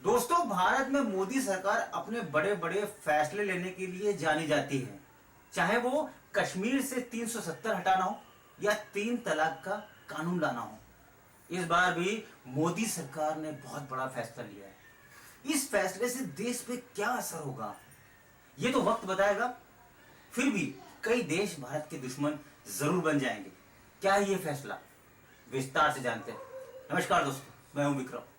दोस्तों, भारत में मोदी सरकार अपने बड़े बड़े फैसले लेने के लिए जानी जाती है। चाहे वो कश्मीर से 370 हटाना हो या 3 तलाक का कानून लाना हो, इस बार भी मोदी सरकार ने बहुत बड़ा फैसला लिया है। इस फैसले से देश पे क्या असर होगा, ये तो वक्त बताएगा। फिर भी कई देश भारत के दुश्मन जरूर बन जाएंगे। क्या है ये फैसला, विस्तार से जानते हैं। नमस्कार दोस्तों, मैं हूं विक्रम।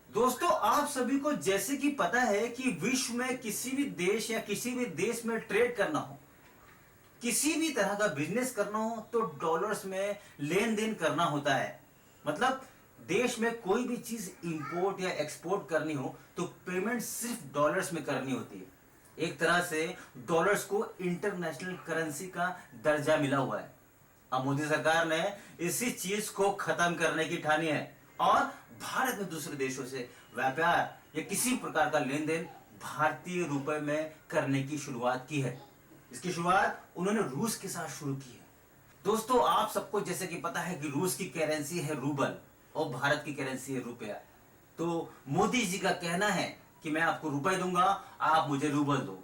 दोस्तों, आप सभी को जैसे कि पता है कि विश्व में किसी भी देश या किसी भी देश में ट्रेड करना हो, किसी भी तरह का बिजनेस करना हो तो डॉलर्स में लेन देन करना होता है। मतलब देश में कोई भी चीज इंपोर्ट या एक्सपोर्ट करनी हो तो पेमेंट सिर्फ डॉलर्स में करनी होती है। एक तरह से डॉलर्स को इंटरनेशनल करेंसी का दर्जा मिला हुआ है। अब मोदी सरकार ने इसी चीज को खत्म करने की ठानी है और भारत में दूसरे देशों से व्यापार या किसी प्रकार का लेन देन भारतीय रुपए में करने की शुरुआत की है। इसकी शुरुआत उन्होंने रूस के साथ शुरू की है। दोस्तों, आप सबको जैसे कि पता है कि रूस की करेंसी है रूबल और भारत की करेंसी है रुपया। तो मोदी जी का कहना है कि मैं आपको रुपए दूंगा, आप मुझे रूबल दो।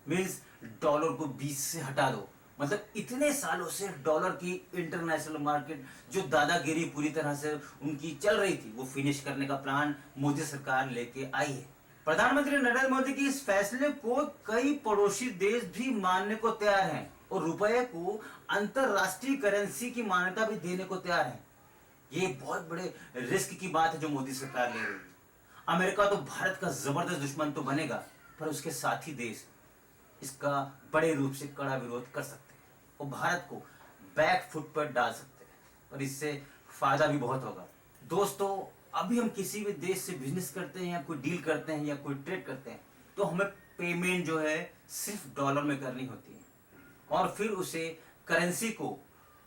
मींस डॉलर को बीच से हटा दो। मतलब इतने सालों से डॉलर की इंटरनेशनल मार्केट जो दादागिरी पूरी तरह से उनकी चल रही थी, वो फिनिश करने का प्लान मोदी सरकार लेके आई है। प्रधानमंत्री नरेंद्र मोदी के इस फैसले को कई पड़ोसी देश भी मानने को तैयार हैं और रुपये को अंतरराष्ट्रीय करेंसी की मान्यता भी देने को तैयार है। ये बहुत बड़े रिस्क की बात है जो मोदी सरकार ले रही है। अमेरिका तो भारत का जबरदस्त दुश्मन तो बनेगा, पर उसके साथी देश इसका बड़े रूप से कड़ा विरोध कर सकते हैं और भारत को बैक फुट पर डाल सकते हैं, और इससे फायदा भी बहुत होगा। दोस्तों, अभी हम किसी भी देश से बिजनेस करते हैं या कोई डील करते हैं या कोई ट्रेड करते हैं तो हमें पेमेंट जो है सिर्फ डॉलर में करनी होती है और फिर उसे करेंसी को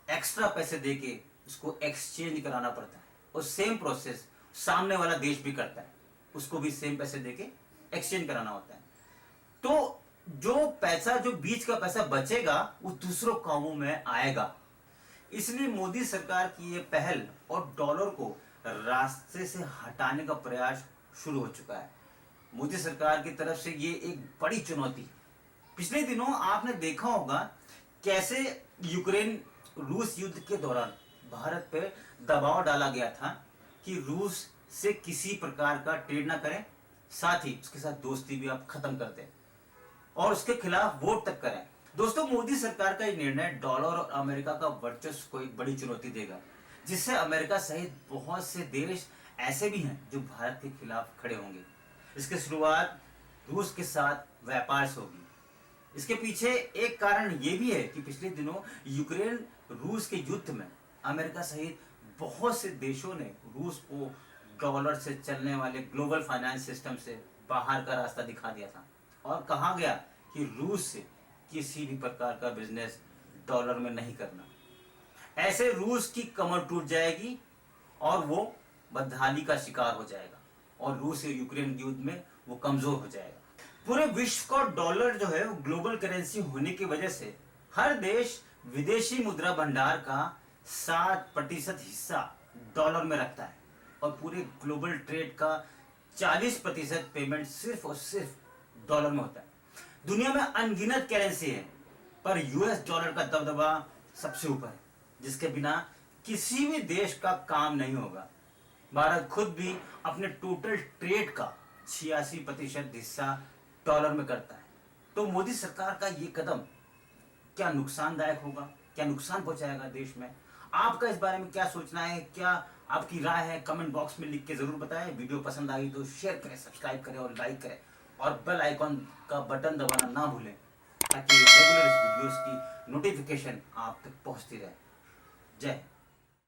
एक्स्ट्रा पैसे देके उसको एक्सचेंज कराना पड़ता है। और सेम प्रोसेस सामने वाला देश भी करता है, उसको भी सेम पैसे देके एक्सचेंज कराना होता है। तो जो पैसा, जो बीच का पैसा बचेगा वो दूसरों कामों में आएगा। इसलिए मोदी सरकार की ये पहल और डॉलर को रास्ते से हटाने का प्रयास शुरू हो चुका है। मोदी सरकार की तरफ से ये एक बड़ी चुनौती। पिछले दिनों आपने देखा होगा कैसे यूक्रेन रूस युद्ध के दौरान भारत पे दबाव डाला गया था कि रूस से किसी प्रकार का ट्रेड ना करें, साथ ही उसके साथ दोस्ती भी आप खत्म कर दें और उसके खिलाफ वोट तक करें। दोस्तों, मोदी सरकार का ये निर्णय डॉलर और अमेरिका का वर्चस्व को एक बड़ी चुनौती देगा, जिससे अमेरिका सहित बहुत से देश ऐसे भी हैं जो भारत के खिलाफ खड़े होंगे। इसकी शुरुआत रूस के साथ व्यापार से होगी। इसके पीछे एक कारण ये भी है कि पिछले दिनों यूक्रेन रूस के युद्ध में अमेरिका सहित बहुत से देशों ने रूस को डॉलर से चलने वाले ग्लोबल फाइनेंस सिस्टम से बाहर का रास्ता दिखा दिया था और कहा गया कि रूस से किसी भी प्रकार का बिजनेस डॉलर में नहीं करना। ऐसे रूस की कमर टूट जाएगी और वो बदहाली का शिकार हो जाएगा और रूस और यूक्रेन युद्ध में वो कमजोर हो जाएगा। पूरे विश्व का डॉलर जो है वो ग्लोबल करेंसी होने की वजह से हर देश विदेशी मुद्रा भंडार का 60% हिस्सा डॉलर में रखता है और पूरे ग्लोबल ट्रेड का 40% पेमेंट सिर्फ और सिर्फ डॉलर में होता है। दुनिया में अनगिनत करेंसी है, पर यूएस डॉलर का दबदबा सबसे ऊपर है, जिसके बिना किसी भी देश का काम नहीं होगा। भारत खुद भी अपने टोटल ट्रेड का 86% हिस्सा डॉलर में करता है। तो मोदी सरकार का ये कदम क्या नुकसानदायक होगा, क्या नुकसान पहुंचाएगा देश में? आपका इस बारे में क्या सोचना है, क्या आपकी राय है, कमेंट बॉक्स में लिख के जरूर बताएं। वीडियो पसंद आई तो शेयर करें, सब्सक्राइब करें और लाइक करें और बेल आइकॉन का बटन दबाना ना भूलें ताकि रेगुलर इस वीडियोस की नोटिफिकेशन आप तक पहुंचती रहे। जय हिंद।